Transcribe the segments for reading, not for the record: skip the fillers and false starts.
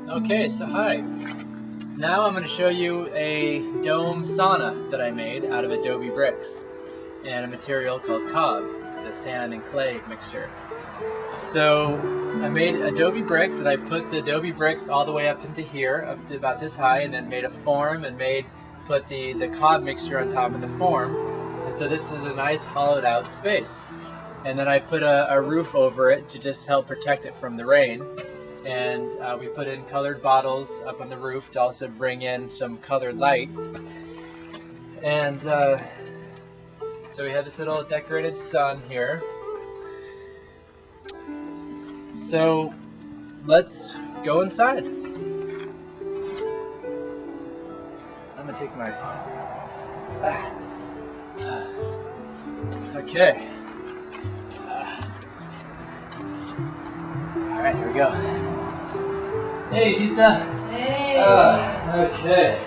Okay, so hi. Now I'm going to show you a dome sauna that I made out of adobe bricks and a material called cob, the sand and clay mixture. So I made adobe bricks, and I put the adobe bricks all the way up into here, up to about this high, and then made a form and put the cob mixture on top of the form. And so this is a nice hollowed out space. And then I put a roof over it to just help protect it from the rain. And we put in colored bottles up on the roof to also bring in some colored light. And so we have this little decorated sun here. So let's go inside. I'm gonna take my... Okay. All right, here we go. Hey, pizza. Hey. Okay.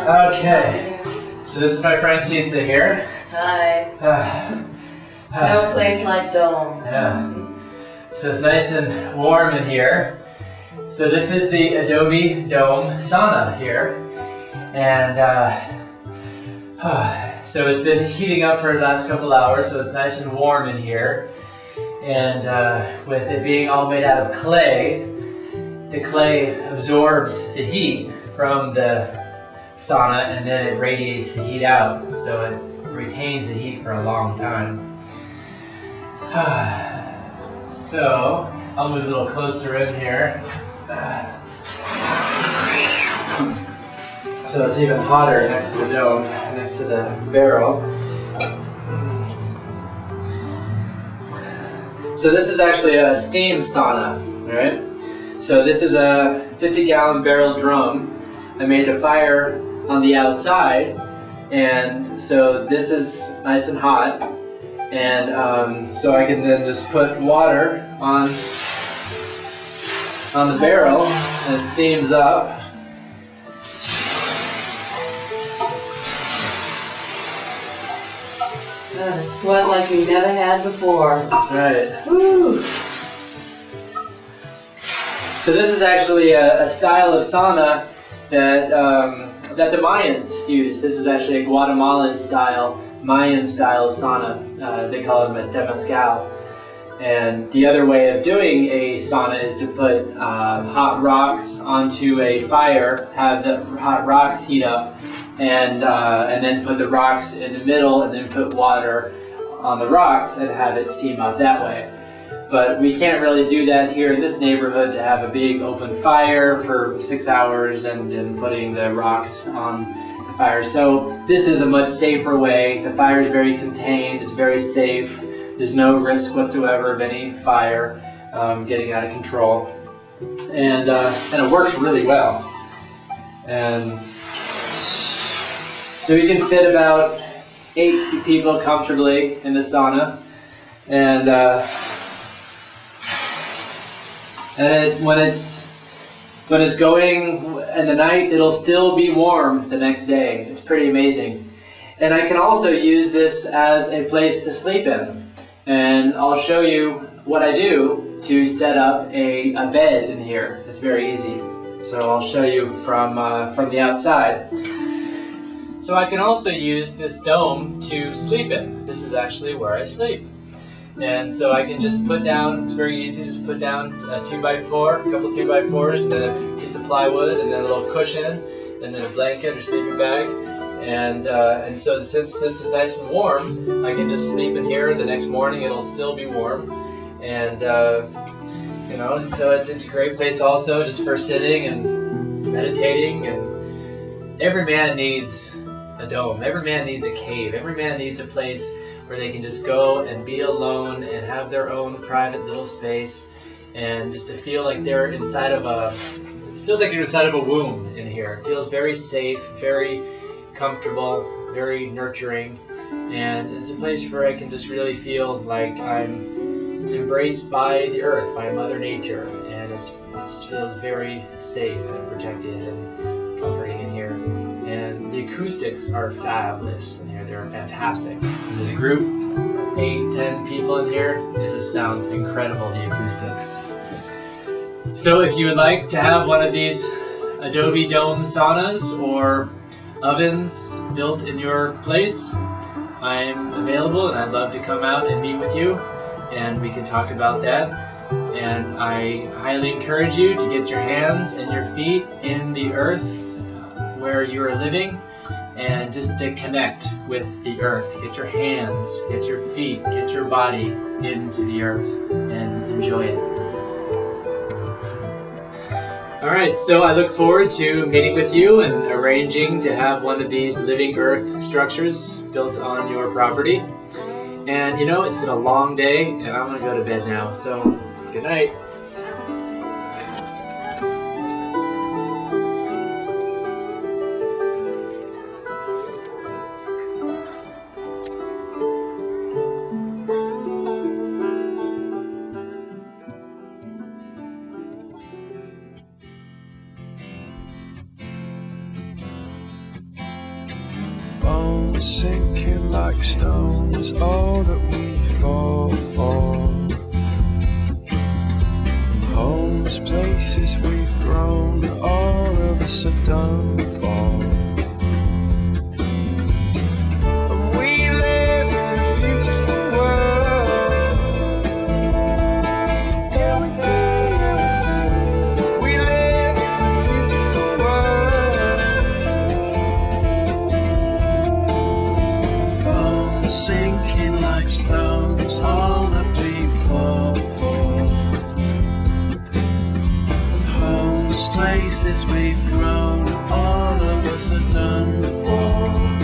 Okay. So this is my friend Pizza here. Hi. No place like Dome. Yeah. So it's nice and warm in here. So this is the Adobe Dome Sauna here. And so it's been heating up for the last couple hours, so it's nice and warm in here. And with it being all made out of clay, the clay absorbs the heat from the sauna and then it radiates the heat out, so it retains the heat for a long time. So I'll move a little closer in here. So it's even hotter next to the dome, next to the barrel. So this is actually a steam sauna, right? So this is a 50-gallon barrel drum. I made a fire on the outside, and so this is nice and hot. And so I can then just put water on the barrel, and it steams up. A sweat like we never had before. That's right. Woo. So this is actually a style of sauna that that the Mayans used. This is actually a Guatemalan style, Mayan style sauna. They call them a temazcal. And the other way of doing a sauna is to put hot rocks onto a fire, have the hot rocks heat up, and then put the rocks in the middle, and then put water on the rocks and have it steam up that way. But we can't really do that here in this neighborhood, to have a big open fire for 6 hours and then putting the rocks on the fire. So this is a much safer way. The fire is very contained, it's very safe. There's no risk whatsoever of any fire getting out of control. And it works really well. And so we can fit about 8 people comfortably in the sauna. And when it's going in the night, it'll still be warm the next day. It's pretty amazing. And I can also use this as a place to sleep in. And I'll show you what I do to set up a bed in here. It's very easy. So I'll show you from the outside. So I can also use this dome to sleep in. This is actually where I sleep. And so I can just put down, it's very easy, just put down a 2x4, a couple 2x4s, and then a piece of plywood, and then a little cushion, and then a blanket or sleeping bag. And so since this is nice and warm, I can just sleep in here. The next morning it'll still be warm. And you know, so it's a great place also just for sitting and meditating. And every man needs a dome. Every man needs a cave. Every man needs a place where they can just go and be alone and have their own private little space, and just to feel like they're inside of it feels like you're inside of a womb in here. It feels very safe, very comfortable, very nurturing, and it's a place where I can just really feel like I'm embraced by the earth, by Mother Nature, and it just feels very safe and protected and comforting in here. And the acoustics are fabulous in here. They're fantastic. There's a group, 8, 10 people in here. It just sounds incredible, the acoustics. So if you would like to have one of these Adobe Dome saunas or ovens built in your place, I'm available and I'd love to come out and meet with you and we can talk about that. And I highly encourage you to get your hands and your feet in the earth where you are living and just to connect with the earth. Get your hands, get your feet, get your body into the earth and enjoy it. Alright, so I look forward to meeting with you and arranging to have one of these living earth structures built on your property. And you know, it's been a long day and I'm going to go to bed now, so good night. Bones sinking like stones, all that we fall for. Homes, places we've grown, all of us are done for. And we live in a beautiful world. Yeah, we do, yeah, we do. We live in a beautiful world. Bones sinking like stones, all that we fall for. Homes, places we've grown, all of us are done for.